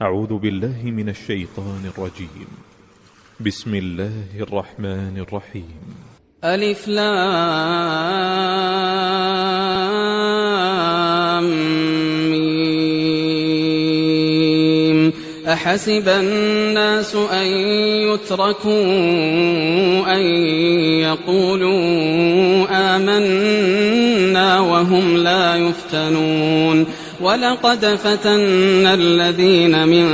أعوذ بالله من الشيطان الرجيم. بسم الله الرحمن الرحيم. ألف لام ميم. أحسب الناس أن يتركوا أن يقولوا آمنا وهم لا يفتنون. ولقد فتنا الذين من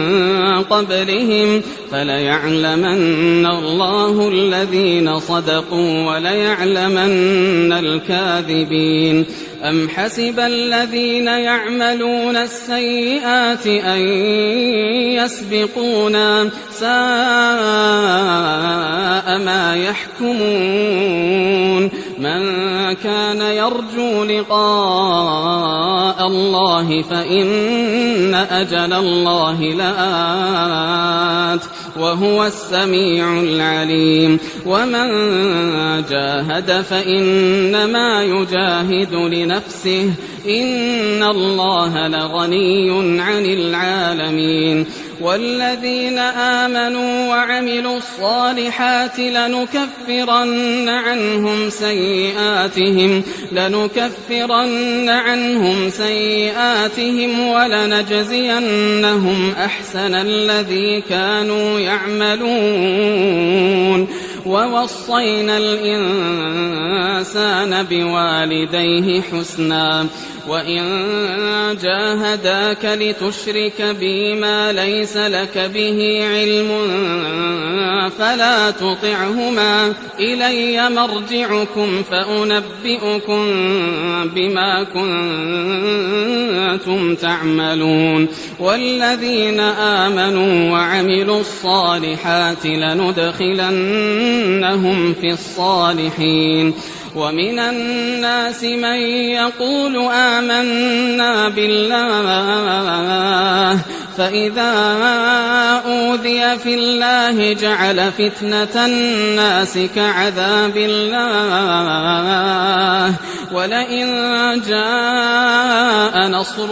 قبلهم فليعلمن الله الذين صدقوا وليعلمن الكاذبين. أم حسب الذين يعملون السيئات أن يسبقونا ساء ما يحكمون. من كان يرجو لقاء الله فإن أجل الله لآت وهو السميع العليم. ومن جاهد فإنما يجاهد لنفسه إن الله لغني عن العالمين. والذين آمنوا وعملوا الصالحات لنكفرن عنهم سيئاتهم ولنجزينهم أحسن الذي كانوا يعملون. ووصينا الإنسان بوالديه حسنا وإن جاهداك لتشرك بي ما ليس لك به علم فلا تطعهما إلي مرجعكم فأنبئكم بما كنتم تعملون. والذين آمنوا وعملوا الصالحات لندخلنهم في الصالحين. ومن الناس من يقول آمنا بالله فإذا أوذي في الله جعل فتنة الناس كعذاب الله. ولئن جاء نصر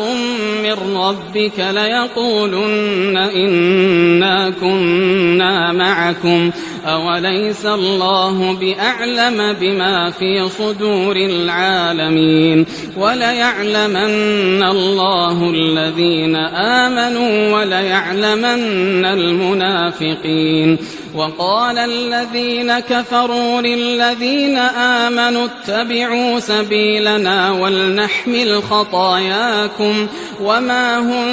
من ربك ليقولن إنا كنا معكم أوليس الله بأعلم بما في صدور العالمين. وليعلمن الله الذين آمنوا وليعلمن المنافقين. وقال الذين كفروا للذين آمنوا اتبعوا سبيلنا ولنحمل خطاياكم وما هم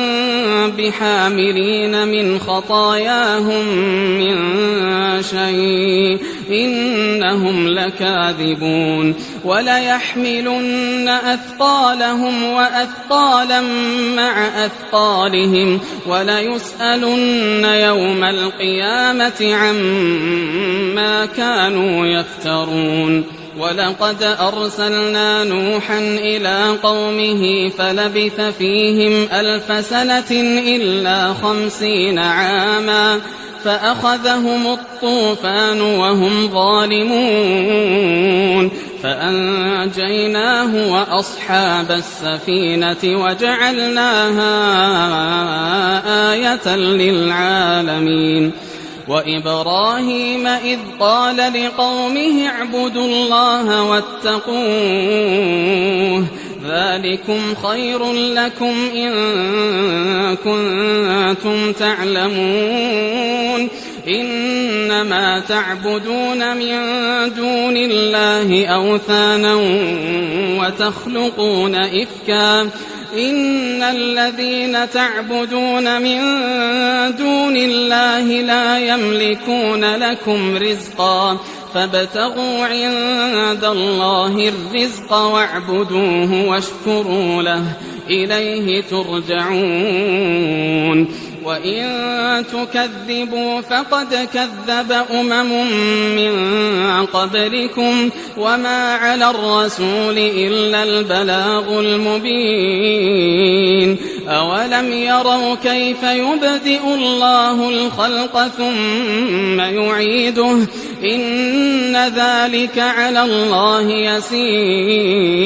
بحاملين من خطاياهم من شيء إنهم لكاذبون. وليحملن أثقالهم وأثقالا مع أثقالهم وليسألن يوم القيامة عما كانوا يفترون. ولقد أرسلنا نوحا إلى قومه فلبث فيهم 1000 سنة إلا 50 عاما فأخذهم الطوفان وهم ظالمون فأنجيناه وأصحاب السفينة وجعلناها آية للعالمين. وإبراهيم إذ قال لقومه اعبدوا الله واتقوه ذلكم خير لكم إن كنتم تعلمون. إنما تعبدون من دون الله أوثانا وتخلقون إفكا إن الذين تعبدون من دون الله لا يملكون لكم رزقا فابتغوا عند الله الرزق واعبدوه واشكروا له إليه ترجعون. وإن تكذبوا فقد كذب من قبلكم وما على الرسول إلا البلاغ المبين. أولم يروا كيف يبدئ الله الخلق ثم يعيده إن ذلك على الله يسير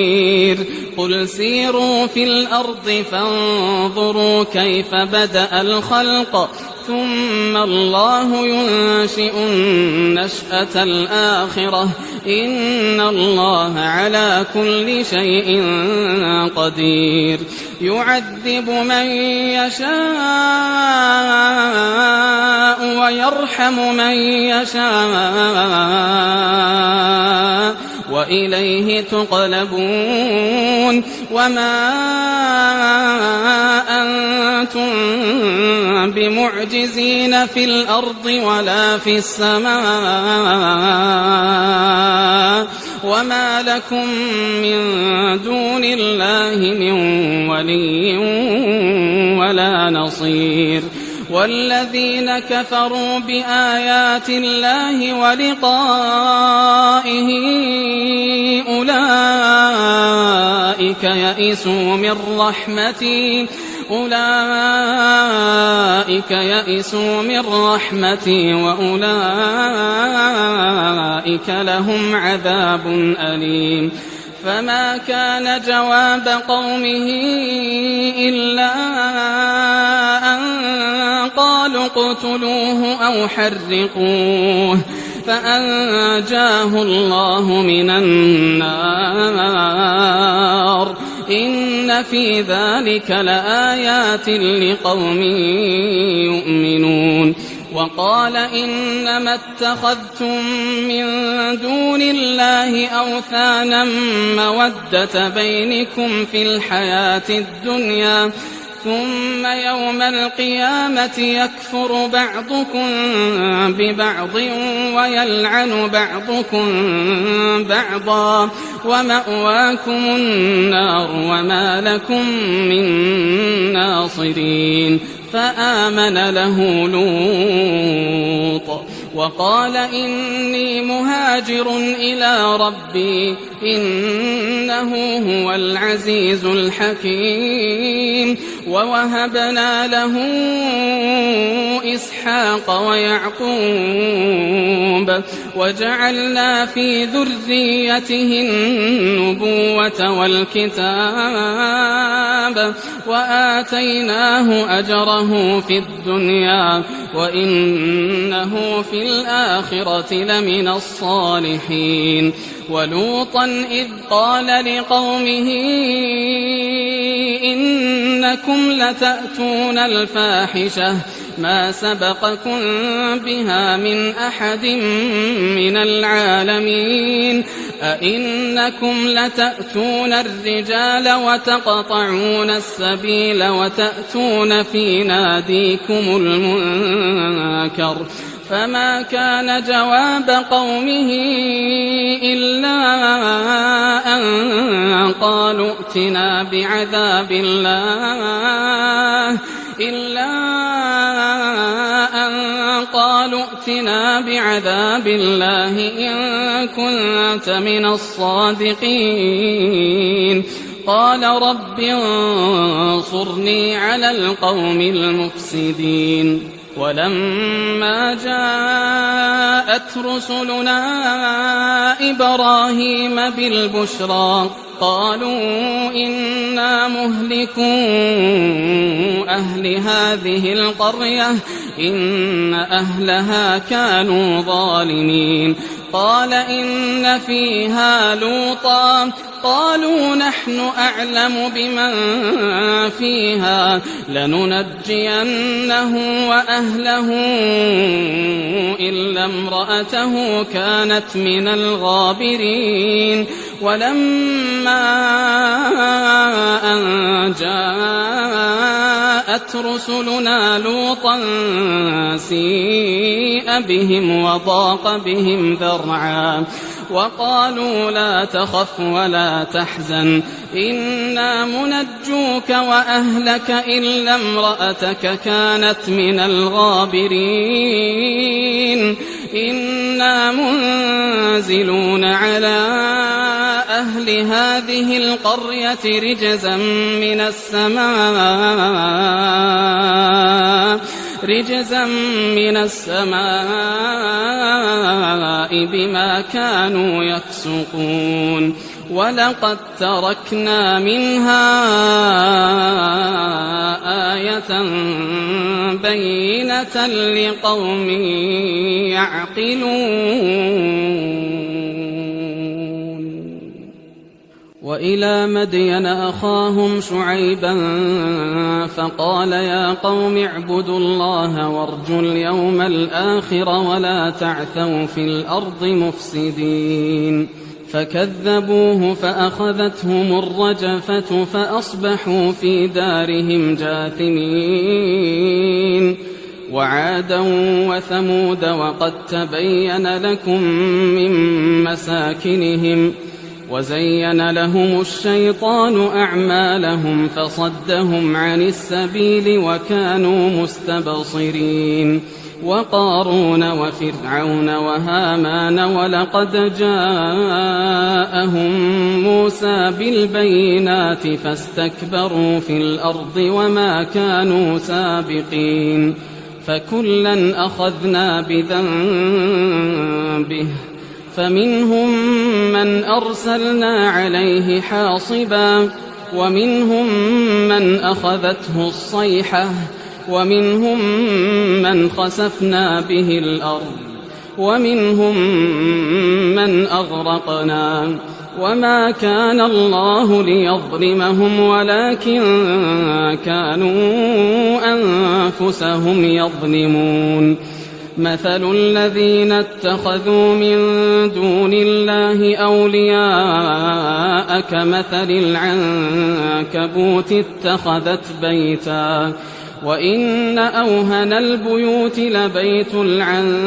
قل سيروا في الأرض فانظروا كيف بدأ الخلق ثم الله ينشئ النشأة الآخرة إن الله على كل شيء قدير يعذب من يشاء ويرحم من يشاء وإليه تقلبون وما أنتم بمعجزين في الأرض ولا في السماء وما لكم من دون الله من ولي ولا نصير والذين كفروا بآيات الله ولقائه أولئك يئسوا من رحمتي وأولئك لهم عذاب أليم فما كان جواب قومه إلا أن قالوا اقتلوه أو حرقوه فأنجاه الله من النار إن في ذلك لآيات لقوم يؤمنون وقال إنما اتخذتم من دون الله أوثانا مودة بينكم في الحياة الدنيا ثم يوم القيامة يكفر بعضكم ببعض ويلعن بعضكم بعضا ومأواكم النار وما لكم من ناصرين فآمن له لوط وقال إني مهاجر إلى ربي إنه هو العزيز الحكيم ووهبنا له إسحاق ويعقوب وجعلنا في ذريته النبوة والكتاب وآتيناه أجره في الدنيا وإنه في الآخرة لمن الصالحين ولوطا إذ قال لقومه إنكم لتأتون الفاحشة ما سبقكم بها من أحد من العالمين أئنكم لتأتون الرجال وتقطعون السبيل وتأتون في ناديكم المنكر فما كان جواب قومه إلا أن قالوا ائتنا بعذاب الله إن كنت من الصادقين قال رب انصرني على القوم المفسدين ولما جاءت رسلنا إبراهيم بالبشرى قالوا إنا مهلكو أهل هذه القرية إن أهلها كانوا ظالمين قال إن فيها لوطا قالوا نحن أعلم بمن فيها لننجينه وأهله إلا امرأته كانت من الغابرين ولما أن جاءت رسلنا لوطا سيء بهم وضاق بهم ذرعا وقالوا لا تخف ولا تحزن إنا منجوك وأهلك إلا امرأتك كانت من الغابرين إنا منزلون على أهل أهل هذه القرية رجزا من السماء بما كانوا يفسقون ولقد تركنا منها آية بينة لقوم يعقلون. وإلى مدين أخاهم شعيبا فقال يا قوم اعبدوا الله وارجوا اليوم الآخر ولا تعثوا في الأرض مفسدين. فكذبوه فأخذتهم الرجفة فأصبحوا في دارهم جاثمين. وعادا وثمود وقد تبين لكم من مساكنهم وزين لهم الشيطان أعمالهم فصدهم عن السبيل وكانوا مستبصرين. وقارون وفرعون وهامان ولقد جاءهم موسى بالبينات فاستكبروا في الأرض وما كانوا سابقين. فكلا أخذنا بذنبه فمنهم من أرسلنا عليه حاصبا ومنهم من أخذته الصيحة ومنهم من خسفنا به الأرض ومنهم من أغرقنا. وما كان الله ليظلمهم ولكن كانوا أنفسهم يظلمون. مثل الذين اتخذوا من دون الله أولياء كمثل العنكبوت اتخذت بيتا وإن أوهن البيوت لبيت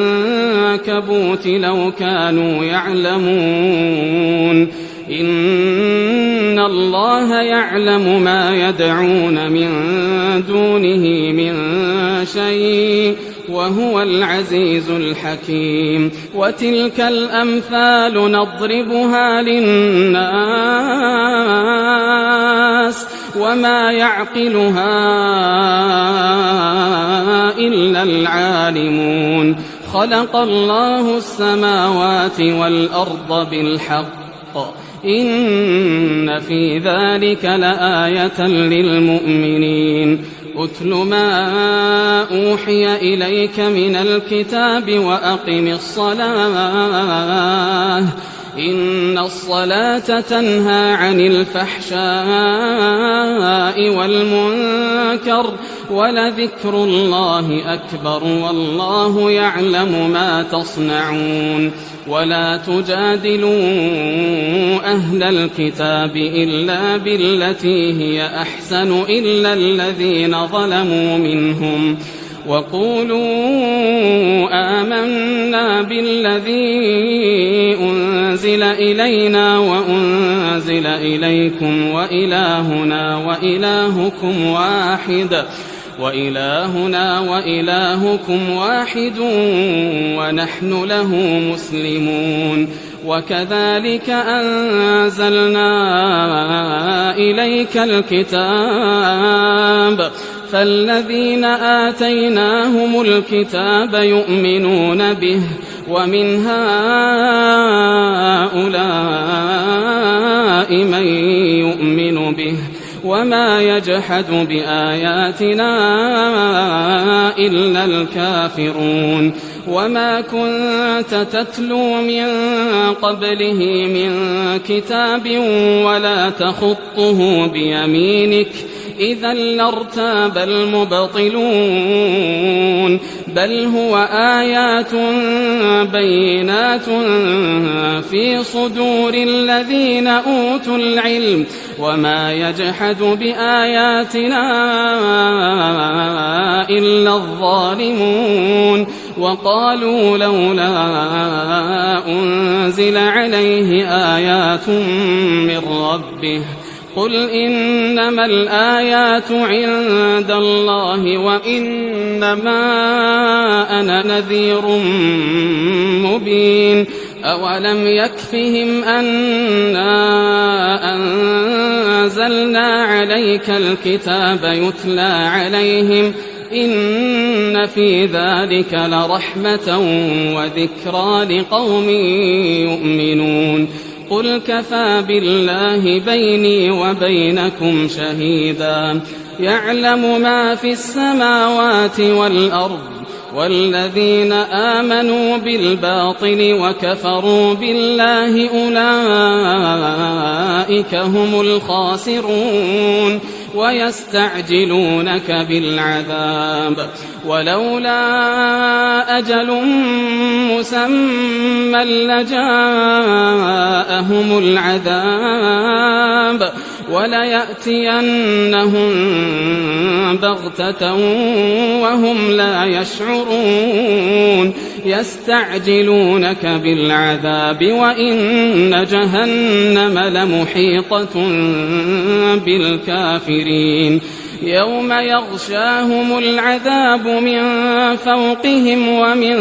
العنكبوت لو كانوا يعلمون. إن الله يعلم ما يدعون من دونه من شيء وهو العزيز الحكيم. وتلك الأمثال نضربها للناس وما يعقلها إلا العالمون. خلق الله السماوات والأرض بالحق إن في ذلك لآية للمؤمنين. أتل ما أوحي إليك من الكتاب وأقم الصلاة إن الصلاة تنهى عن الفحشاء والمنكر ولذكر الله أكبر والله يعلم ما تصنعون. ولا تجادلوا أهل الكتاب إلا بالتي هي أحسن إلا الذين ظلموا منهم وقولوا آمنا بالذي أنزل إلينا وأنزل إليكم وإلهنا وإلهكم واحد ونحن له مسلمون. وكذلك أنزلنا إليك الكتاب فالذين آتيناهم الكتاب يؤمنون به ومن هؤلاء من يؤمن به وما يجحد بآياتنا إلا الكافرون. وما كنت تتلو من قبله من كتاب ولا تخطه بيمينك إذا لارتاب المبطلون بل هو آيات بينات في صدور الذين أوتوا العلم وما يجحد بآياتنا إلا الظالمون. وقالوا لولا أنزل عليه آيات من ربه قل إنما الآيات عند الله وإنما أنا نذير مبين. أولم يكفهم أنا أنزلنا عليك الكتاب يتلى عليهم إن في ذلك لرحمة وذكرى لقوم يؤمنون قل كفى بالله بيني وبينكم شهيدا يعلم ما في السماوات والأرض والذين آمنوا بالباطل وكفروا بالله أولئك هم الخاسرون ويستعجلونك بالعذاب ولولا أجل مسمى لجاءهم العذاب وليأتينهم بغتة وهم لا يشعرون يستعجلونك بالعذاب وإن جهنم لمحيطة بالكافرين يوم يغشاهم العذاب من فوقهم ومن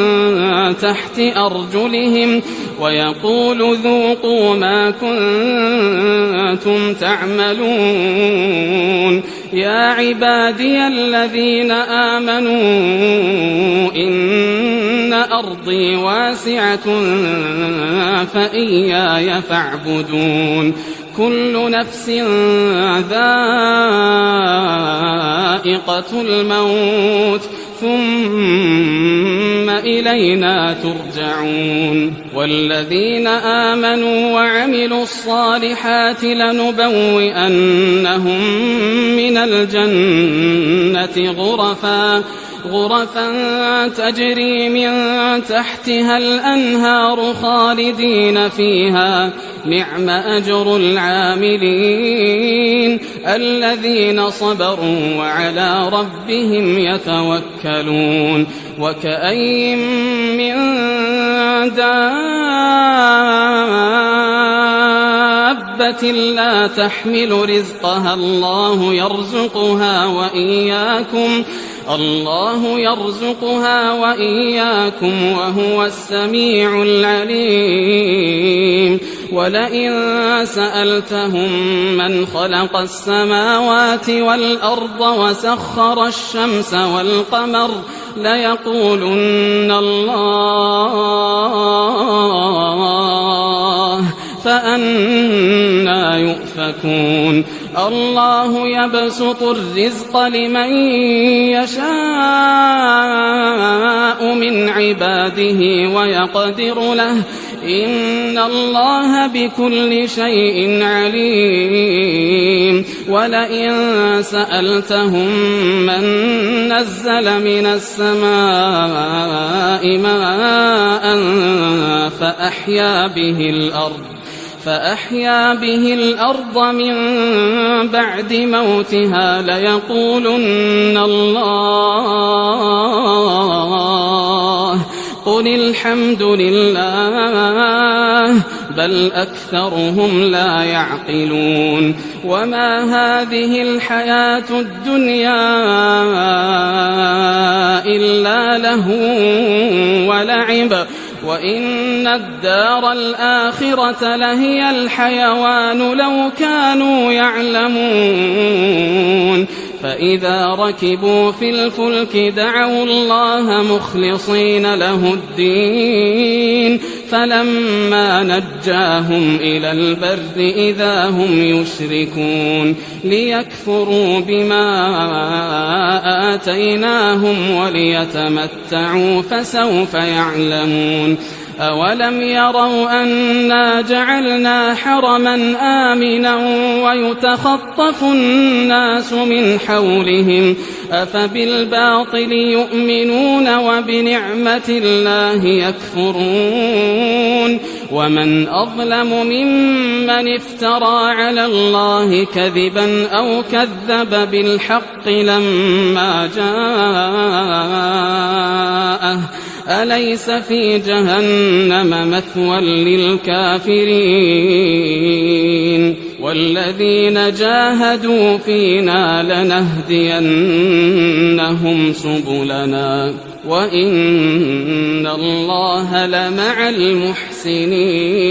تحت أرجلهم ويقول ذوقوا ما كنتم تعملون يا عبادي الذين آمنوا إن أرضي واسعة فإياي فاعبدون كل نفس ذائقة الموت ثم إلينا ترجعون والذين آمنوا وعملوا الصالحات لنبوئنهم من الجنة غرفا تجري من تحتها الأنهار خالدين فيها نعم أجر العاملين الذين صبروا وعلى ربهم يتوكلون وكأين من دابة لا تحمل رزقها الله يرزقها وإياكم وهو السميع العليم ولئن سألتهم من خلق السماوات والأرض وسخر الشمس والقمر ليقولن الله فأنى يؤفكون الله يبسط الرزق لمن يشاء من عباده ويقدر له إن الله بكل شيء عليم ولئن سألتهم من نزل من السماء ماء فأحيا به الأرض من بعد موتها ليقولن الله قل الحمد لله بل أكثرهم لا يعقلون وما هذه الحياة الدنيا إلا لهو ولعب وإن الدار الآخرة لهي الحيوان لو كانوا يعلمون فإذا ركبوا في الفلك دعوا الله مخلصين له الدين فلما نجاهم إلى البر إذا هم يشركون ليكفروا بما آتيناهم وليتمتعوا فسوف يعلمون أولم يروا أنا جعلنا حرما آمنا ويتخطف الناس من حولهم أفبالباطل يؤمنون وبنعمة الله يكفرون ومن أظلم ممن افترى على الله كذبا أو كذب بالحق لما جاءه أليس في جهنم مثوى للكافرين والذين جاهدوا فينا لنهدينهم سبلنا وإن الله لمع المحسنين.